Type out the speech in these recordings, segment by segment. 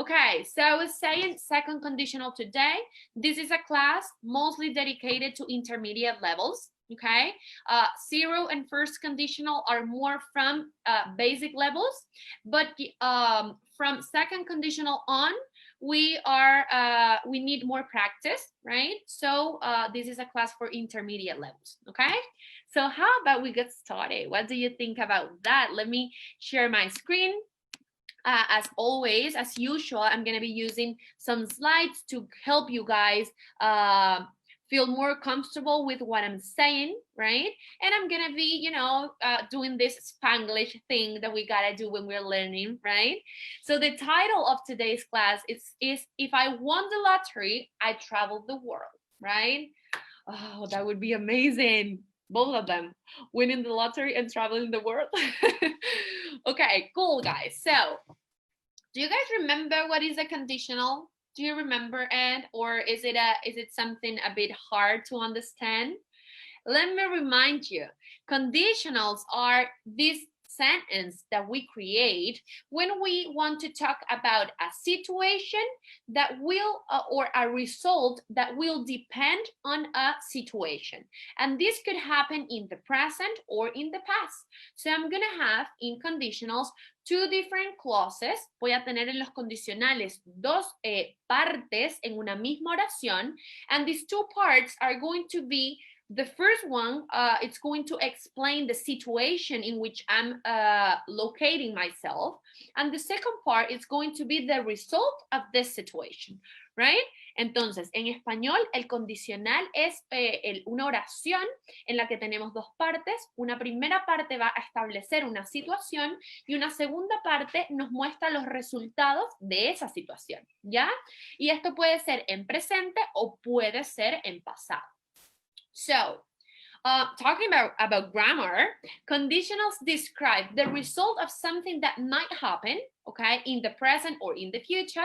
Okay, so I was saying second conditional today. This is a class mostly dedicated to intermediate levels. Okay, zero and first conditional are more from basic levels, but from second conditional on, we need more practice, right? So this is a class for intermediate levels. Okay, so how about we get started? What do you think about that? Let me share my screen. As always, as usual, I'm going to be using some slides to help you guys feel more comfortable with what I'm saying, right? And I'm going to be, doing this Spanglish thing that we got to do when we're learning, right? So the title of today's class is If I Won the Lottery, I Traveled the World, right? Oh, that would be amazing. Both of them, winning the lottery and traveling the world. Okay, cool, guys. So do you guys remember what is a conditional? Do you remember it? Or is it something a bit hard to understand? Let me remind you, conditionals are this sentence that we create when we want to talk about a situation that will or a result that will depend on a situation, and this could happen in the present or in the past. So I'm gonna have in conditionals two different clauses. Voy a tener en los condicionales dos partes en una misma oración, and these two parts are going to be the first one, it's going to explain the situation in which I'm locating myself. And the second part is going to be the result of this situation, right? Entonces, en español, el condicional es una oración en la que tenemos dos partes. Una primera parte va a establecer una situación y una segunda parte nos muestra los resultados de esa situación, ¿ya? Y esto puede ser en presente o puede ser en pasado. So, talking about grammar, conditionals describe the result of something that might happen, okay, in the present or in the future,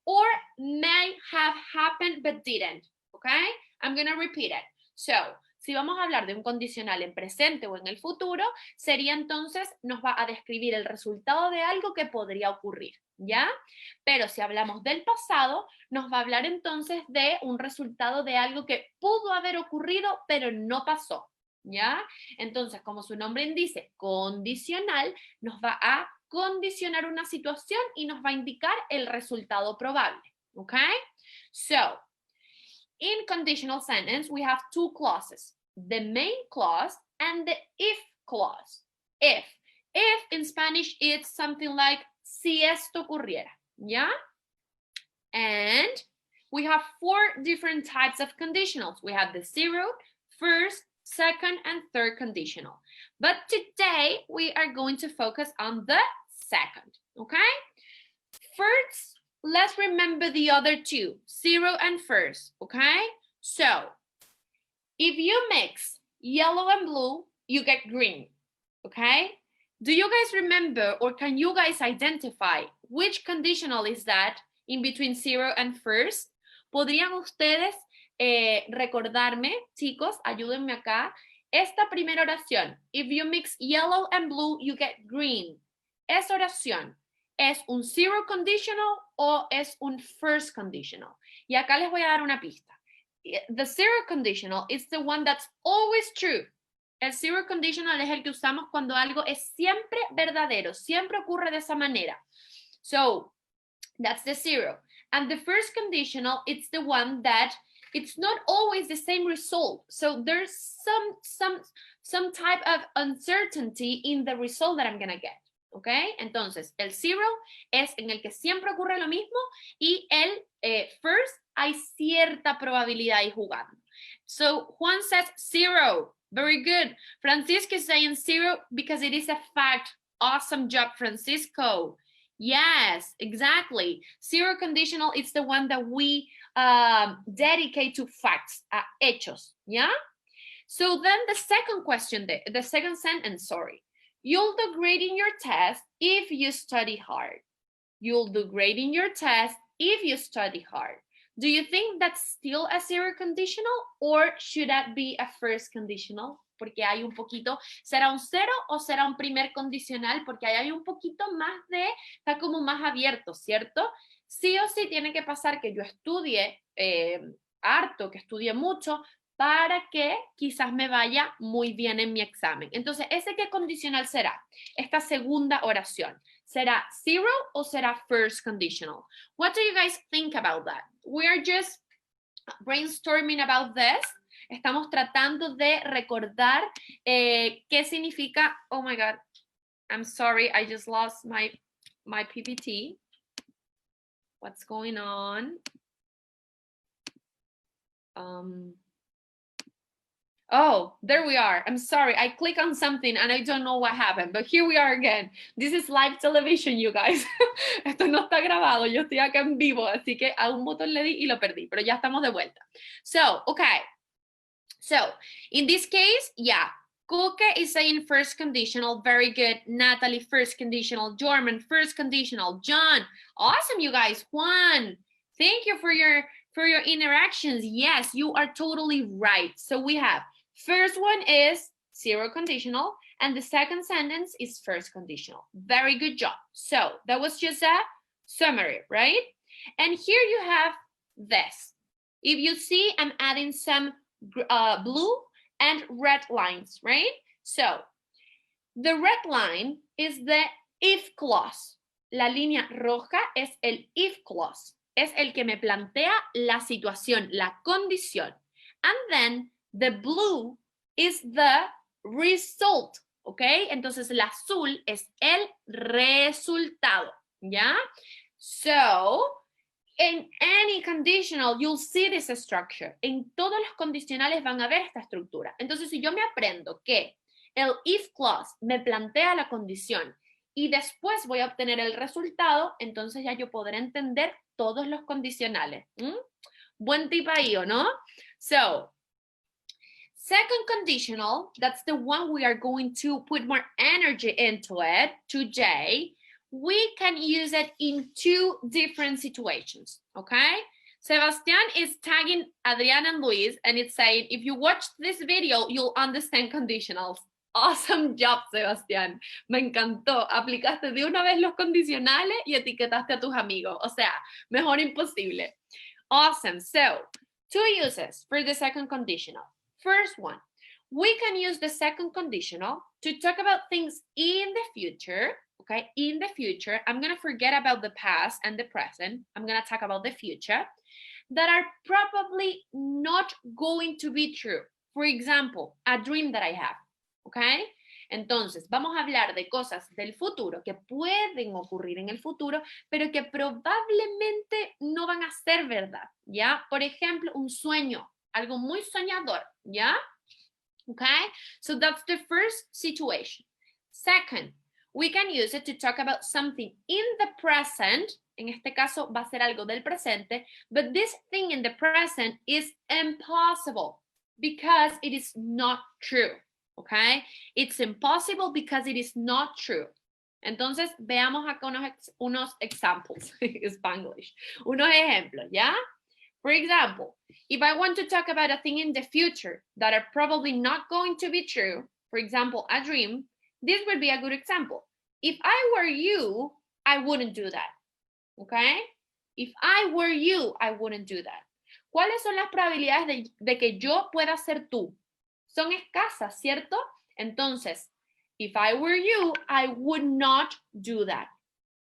or may have happened but didn't, okay? I'm going to repeat it. So, si vamos a hablar de un condicional en presente o en el futuro, sería entonces, nos va a describir el resultado de algo que podría ocurrir, ¿ya? Pero si hablamos del pasado, nos va a hablar entonces de un resultado de algo que pudo haber ocurrido, pero no pasó, ¿ya? Entonces, como su nombre indica, condicional, nos va a condicionar una situación y nos va a indicar el resultado probable, ¿ok? So, in conditional sentence, we have two clauses, the main clause and the if clause. If in Spanish, it's something like si esto ocurriera, ¿ya? And we have four different types of conditionals. We have the zero, first, second, and third conditional. But today, we are going to focus on the second, okay? First, let's remember the other two, zero and first, okay? So, if you mix yellow and blue, you get green, okay? Do you guys remember or can you guys identify which conditional is that in between zero and first? ¿Podrían ustedes recordarme, chicos, ayúdenme acá, esta primera oración, if you mix yellow and blue, you get green. ¿Esa oración es un zero conditional o es un first conditional? Y acá les voy a dar una pista. The zero conditional is the one that's always true. El zero conditional es el que usamos cuando algo es siempre verdadero, siempre ocurre de esa manera. So, that's the zero. And the first conditional, it's the one that it's not always the same result. So there's some type of uncertainty in the result that I'm going to get. ¿Ok? Entonces, el zero es en el que siempre ocurre lo mismo y el first hay cierta probabilidad ahí jugando. So, Juan says zero. Very good. Francisco is saying zero because it is a fact. Awesome job, Francisco. Yes, exactly. Zero conditional is the one that we dedicate to facts, hechos, yeah? So then the second question, the second sentence, sorry. You'll do great in your test if you study hard. You'll do great in your test if you study hard. Do you think that's still a zero conditional or should that be a first conditional? Porque hay un poquito, ¿será un cero o será un primer condicional? Porque ahí hay un poquito más está como más abierto, ¿cierto? sí o sí tiene que pasar que yo estudie harto, que estudie mucho, para que quizás me vaya muy bien en mi examen. Entonces, ¿ese qué condicional será? Esta segunda oración. ¿Será zero o será first conditional? What do you guys think about that? We are just brainstorming about this. Estamos tratando de recordar qué significa, oh my God, I'm sorry, I just lost my PPT. What's going on? Oh, there we are. I'm sorry. I click on something and I don't know what happened, but here we are again. This is live television, you guys. Esto no está grabado. Yo estoy acá en vivo, así que a un botón le di y lo perdí, pero ya estamos de vuelta. So, okay. So, in this case, yeah, Kuke is saying first conditional. Very good. Natalie, first conditional. Jorman, first conditional. John, awesome, you guys. Juan, thank you for your interactions. Yes, you are totally right. So we have first one is zero conditional, and the second sentence is first conditional. Very good job. So that was just a summary, right? And here you have this. If you see, I'm adding some blue and red lines, right? So the red line is the if clause. La línea roja es el if clause. Es el que me plantea la situación, la condición. And then the blue is the result, ¿ok? Entonces el azul es el resultado, ¿ya? So, in any conditional, you'll see this structure. En todos los condicionales van a ver esta estructura. Entonces, si yo me aprendo que el if clause me plantea la condición y después voy a obtener el resultado, entonces ya yo podré entender todos los condicionales. Buen tip ahí, ¿o no? So, second conditional, that's the one we are going to put more energy into it today. We can use it in two different situations, okay? Sebastian is tagging Adrián and Luis, and it's saying, if you watch this video, you'll understand conditionals. Awesome job, Sebastián. Me encantó. Aplicaste de una vez los condicionales y etiquetaste a tus amigos. O sea, mejor imposible. Awesome. So, two uses for the second conditional. First one, we can use the second conditional to talk about things in the future. Okay, in the future, I'm going to forget about the past and the present. I'm going to talk about the future that are probably not going to be true. For example, a dream that I have. ¿Ok? Entonces, vamos a hablar de cosas del futuro que pueden ocurrir en el futuro, pero que probablemente no van a ser verdad, ¿ya? Por ejemplo, un sueño, algo muy soñador, ¿ya? ¿Ok? So that's the first situation. Second, we can use it to talk about something in the present. En este caso va a ser algo del presente, but this thing in the present is impossible because it is not true. Okay? It's impossible because it is not true. Entonces, veamos acá unos examples, Spanglish, unos ejemplos, ¿ya? For example, if I want to talk about a thing in the future that are probably not going to be true, for example, a dream, this would be a good example. If I were you, I wouldn't do that. Okay? If I were you, I wouldn't do that. ¿Cuáles son las probabilidades de que yo pueda ser tú? Son escasas, ¿cierto? Entonces, if I were you, I would not do that.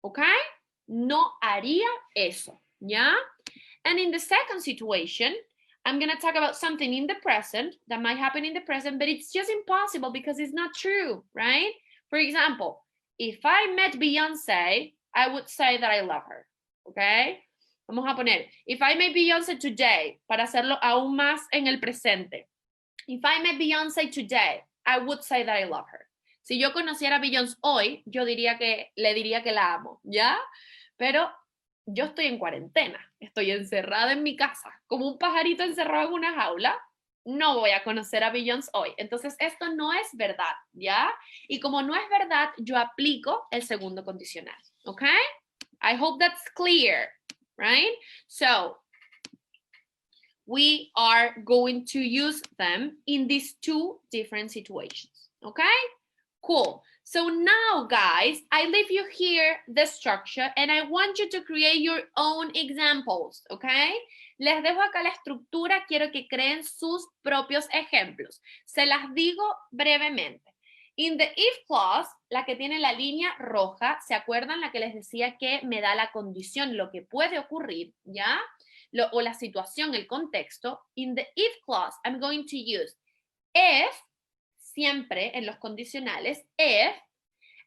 Okay? No haría eso, ¿ya? And in the second situation, I'm going to talk about something in the present that might happen in the present, but it's just impossible because it's not true, right? For example, if I met Beyonce, I would say that I love her, okay? Vamos a poner, if I met Beyonce today, para hacerlo aún más en el presente. If I met Beyonce today, I would say that I love her. Si yo conociera a Beyoncé hoy, yo le diría que la amo, ¿ya? Pero yo estoy en cuarentena, estoy encerrada en mi casa, como un pajarito encerrado en una jaula, no voy a conocer a Beyoncé hoy. Entonces, esto no es verdad, ¿ya? Y como no es verdad, yo aplico el segundo condicional, ¿ok? I hope that's clear, right? So, we are going to use them in these two different situations, okay? Cool. So now, guys, I leave you here the structure and I want you to create your own examples, okay? Les dejo acá la estructura, quiero que creen sus propios ejemplos. Se las digo brevemente. In the if clause, la que tiene la línea roja, ¿se acuerdan la que les decía que me da la condición, lo que puede ocurrir, ya? O la situación, el contexto. In the if clause, I'm going to use if, siempre en los condicionales, if,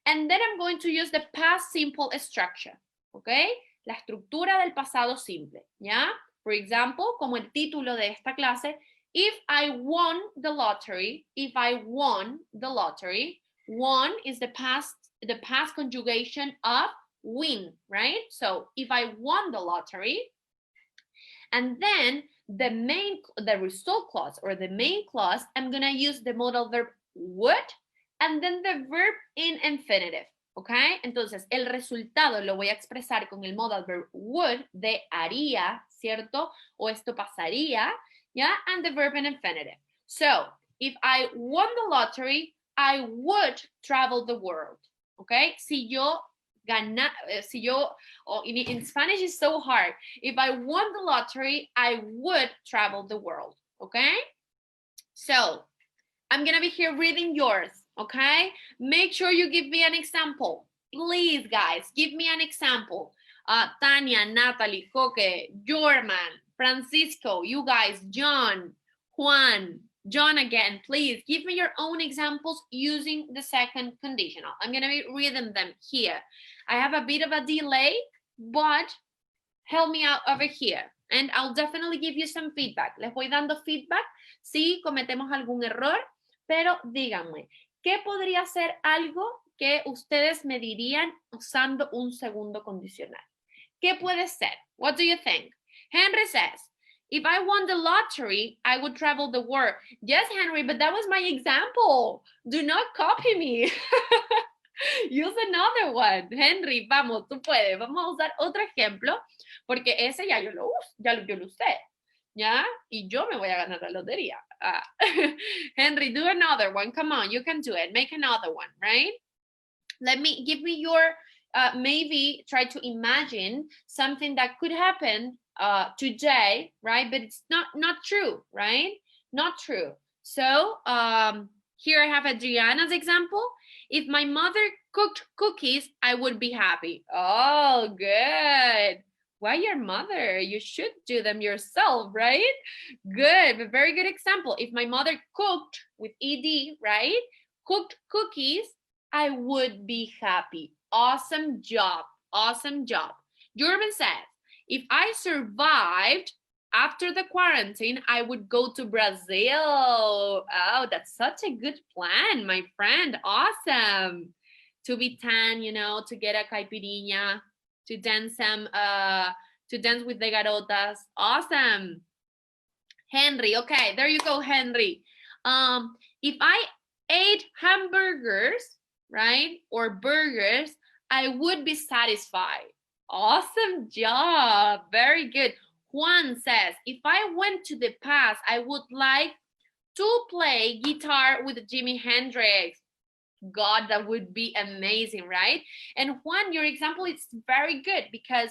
and then I'm going to use the past simple structure, ¿ok? La estructura del pasado simple, ¿ya? For example, como el título de esta clase, if I won the lottery, if I won the lottery, won is the past conjugation of win, right? So if I won the lottery, and then the result clause or the main clause, I'm gonna use the modal verb would, and then the verb in infinitive, ¿ok? Entonces, el resultado lo voy a expresar con el modal verb would de haría, ¿cierto? O esto pasaría, ¿ya? And the verb in infinitive. So, if I won the lottery, I would travel the world, ¿ok? In Spanish is so hard. If I won the lottery, I would travel the world, okay? So, I'm gonna be here reading yours, okay? Make sure you give me an example. Please, guys, give me an example. Tanya, Natalie, Coque, Jorman, Francisco, you guys, John, Juan, John again, please give me your own examples using the second conditional. I'm gonna be reading them here. I have a bit of a delay, but help me out over here. And I'll definitely give you some feedback. Les voy dando feedback si cometemos algún error, pero díganme, ¿qué podría ser algo que ustedes me dirían usando un segundo condicional? ¿Qué puede ser? What do you think? Henry says, if I won the lottery, I would travel the world. Yes, Henry, but that was my example. Do not copy me. Use another one. Henry, vamos, tú puedes. Vamos a usar otro ejemplo, porque ese ya yo lo usé. ¿Ya? Y yo me voy a ganar la lotería. Henry, do another one. Come on, you can do it. Make another one, right? Give me your, maybe try to imagine something that could happen today, right? But it's not true, right? Not true. So here I have Adriana's example. If my mother cooked cookies, I would be happy. Oh, good. Why your mother? You should do them yourself, right? Good, very good example. If my mother cooked with ED, right? Cooked cookies, I would be happy. Awesome job, awesome job. Jordan says, if I survived after the quarantine, I would go to Brazil. Oh, that's such a good plan, my friend. Awesome. To be tan, you know, to get a caipirinha, to dance with the garotas. Awesome. Henry, okay, there you go, Henry. If I ate hamburgers, right, or burgers, I would be satisfied. Awesome job. Very good. Juan says, if I went to the past, I would like to play guitar with Jimi Hendrix. God, that would be amazing, right? And Juan, your example is very good because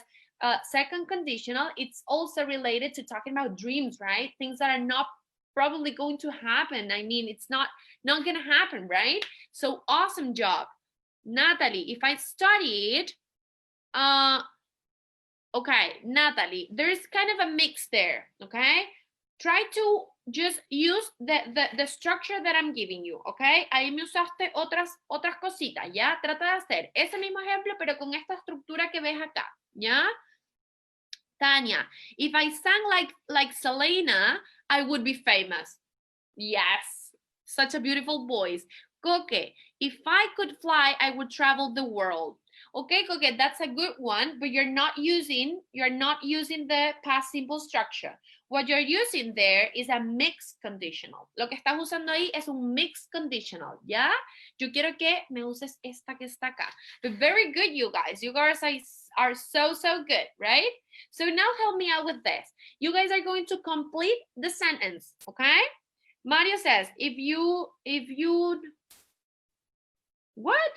second conditional, it's also related to talking about dreams, right? Things that are not probably going to happen. I mean, it's not going to happen, right? So awesome job. Natalie, if I studied, okay, Natalie, there's kind of a mix there, okay? Try to just use the structure that I'm giving you, okay? Ahí me usaste otras cositas, ¿ya? Trata de hacer ese mismo ejemplo, pero con esta estructura que ves acá, ¿ya? Tanya, if I sang like Selena, I would be famous. Yes, such a beautiful voice. Coque, if I could fly, I would travel the world. Okay, Coque, that's a good one, but you're not using the past simple structure. What you're using there is a mixed conditional. Lo que estás usando ahí es un mixed conditional, ¿ya? Yo quiero que me uses esta que está acá. But very good, you guys. You guys are so good, right? So now help me out with this. You guys are going to complete the sentence, okay? Mario says, if you'd What?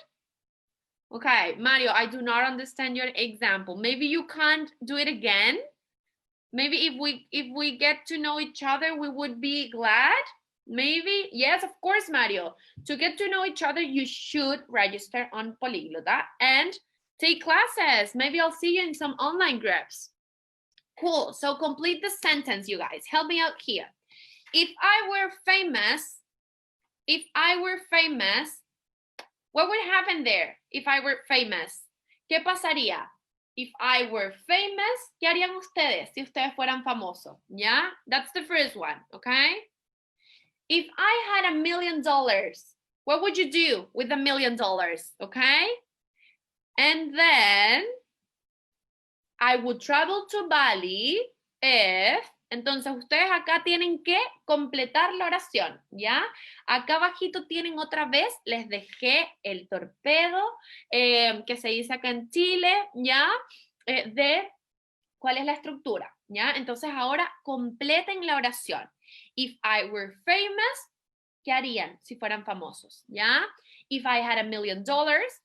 Okay, Mario, I do not understand your example. Maybe you can't do it again. Maybe if we get to know each other, we would be glad. Maybe, yes, of course, Mario. To get to know each other, you should register on Polyglota and take classes. Maybe I'll see you in some online groups. Cool, so complete the sentence, you guys. Help me out here. If I were famous, what would happen there if I were famous? ¿Qué pasaría? If I were famous, ¿qué harían ustedes si ustedes fueran famosos? ¿Ya? That's the first one, okay? If I had $1 million, what would you do with $1 million, okay? And then I would travel to Bali if... Entonces, ustedes acá tienen que completar la oración, ¿ya? Acá abajito tienen otra vez, les dejé el torpedo, que se dice acá en Chile, ¿ya? De cuál es la estructura, ¿ya? Entonces, ahora completen la oración. If I were famous, ¿qué harían si fueran famosos, ¿ya? If I had $1 million,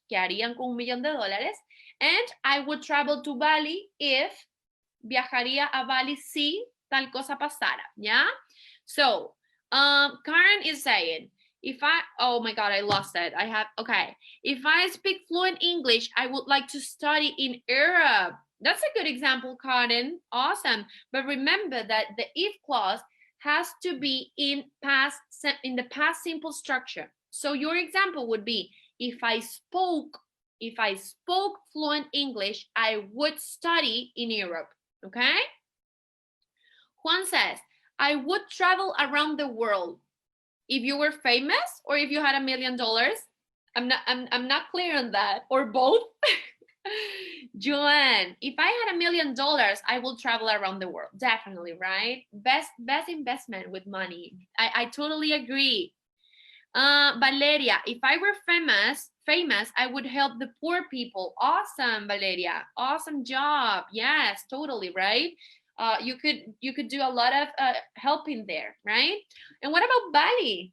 ¿qué harían con $1 millón de dólares? And I would travel to Bali if, viajaría a Bali si tal cosa pasara, ¿ya? So, Karen is saying, oh my God, I lost it. Okay. If I speak fluent English, I would like to study in Europe. That's a good example, Karen. Awesome. But remember that the if clause has to be in the past simple structure. So your example would be, if I spoke fluent English, I would study in Europe, okay? Juan says, I would travel around the world. If you were famous or if you had $1 million, I'm not clear on that, or both. Joanne, if I had $1 million, I will travel around the world. Definitely, right? Best investment with money. I totally agree. Valeria, if I were famous, I would help the poor people. Awesome, Valeria. Awesome job. Yes, totally, right? You could do a lot of helping there, right? And what about Bali?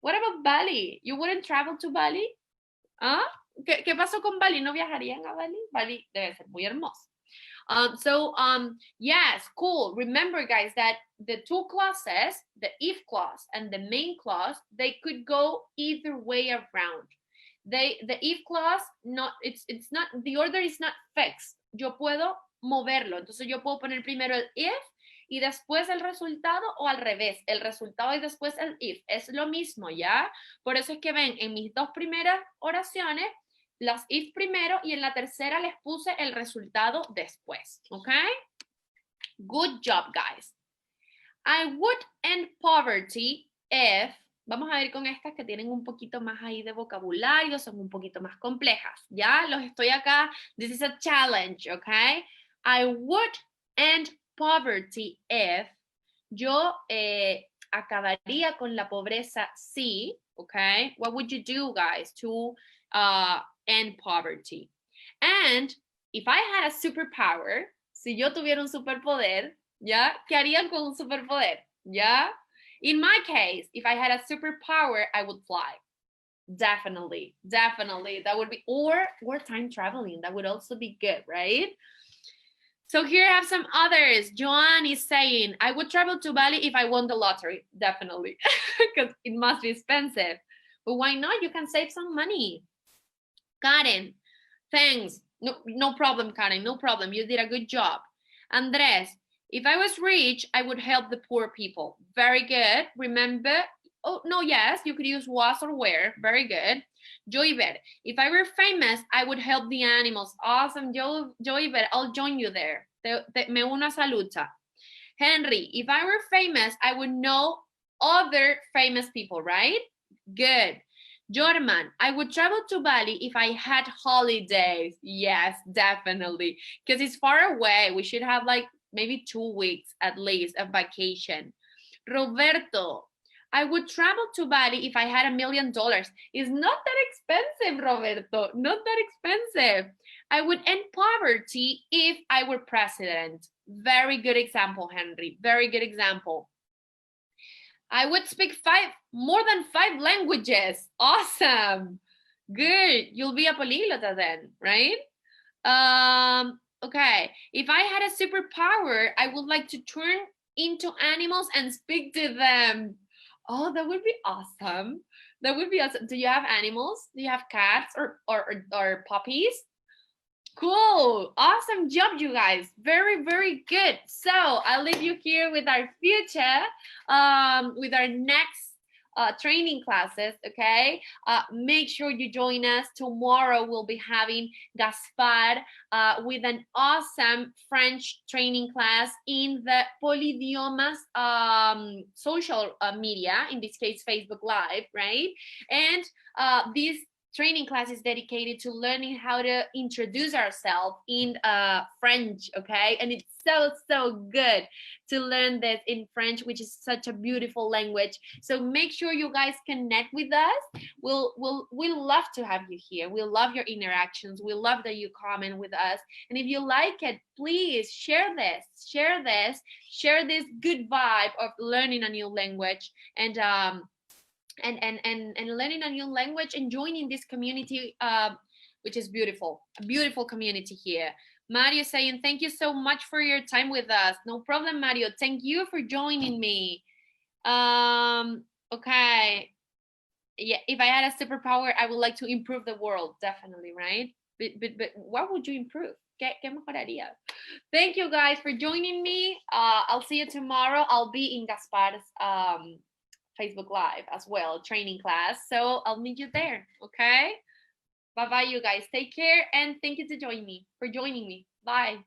What about Bali? You wouldn't travel to Bali? ¿Ah? ¿Qué pasó con Bali? ¿No viajarían a Bali? Bali debe ser muy hermoso. Yes, cool. Remember, guys, that the two clauses, the if clause and the main clause, they could go either way around. The if clause, it's not, the order is not fixed. Yo puedo moverlo. Entonces yo puedo poner primero el if y después el resultado, o al revés, el resultado y después el if. Es lo mismo, ¿ya? Por eso es que ven, en mis dos primeras oraciones, las if primero y en la tercera les puse el resultado después, ¿ok? Good job, guys. I would end poverty if... Vamos a ver con estas que tienen un poquito más ahí de vocabulario, son un poquito más complejas, ¿ya? Los estoy acá. This is a challenge, ¿ok? I would end poverty if... Yo acabaría con la pobreza si, ¿ok? What would you do, guys, to end poverty? And if I had a superpower, si yo tuviera un superpoder, ¿ya? ¿Qué harían con un superpoder? ¿Ya? In my case, if I had a superpower, I would fly. Definitely. That would be, or time traveling. That would also be good, right? So here I have some others. Joanne is saying, I would travel to Bali if I won the lottery. Definitely, because it must be expensive. But why not? You can save some money. Karen, thanks. No problem, Karen. No problem. You did a good job. Andres, if I was rich, I would help the poor people. Very good. Remember, oh, no, yes, you could use was or were. Very good. Joyver, if I were famous, I would help the animals. Awesome, Joyver, I'll join you there. Me uno a esa lucha. Henry, if I were famous, I would know other famous people, right? Good. Jorman, I would travel to Bali if I had holidays. Yes, definitely. Because it's far away. We should have like maybe 2 weeks at least of vacation. Roberto, I would travel to Bali if I had $1 million. It's not that expensive, Roberto. Not that expensive. I would end poverty if I were president. Very good example, Henry. Very good example. I would speak more than 5 languages. Awesome. Good. You'll be a polyglota then, right? Okay. If I had a superpower, I would like to turn into animals and speak to them. Oh, that would be awesome. That would be awesome. Do you have animals? Do you have cats or puppies? Cool. Awesome job, you guys. Very, very good. So I'll leave you here with our future, with our next training classes, okay? Make sure you join us. Tomorrow we'll be having Gaspar with an awesome French training class in the Polydiomas social media, in this case, Facebook Live, right? And this training class is dedicated to learning how to introduce ourselves in French, okay? And it's so good to learn this in French, which is such a beautiful language. So make sure you guys connect with us. We'll love to have you here. We love your interactions. We love that you comment with us. And if you like it, please share this good vibe of learning a new language and learning a new language and joining this community, which is beautiful, a beautiful community here. Mario saying, thank you so much for your time with us. No problem, Mario. Thank you for joining me. Okay. Yeah, if I had a superpower, I would like to improve the world, definitely, right? But what would you improve? ¿Qué mejoraría? Thank you guys for joining me. I'll see you tomorrow. I'll be in Gaspar's Facebook Live as well, training class. So I'll meet you there, okay? Bye-bye, you guys. Take care, and thank you for joining me. Bye.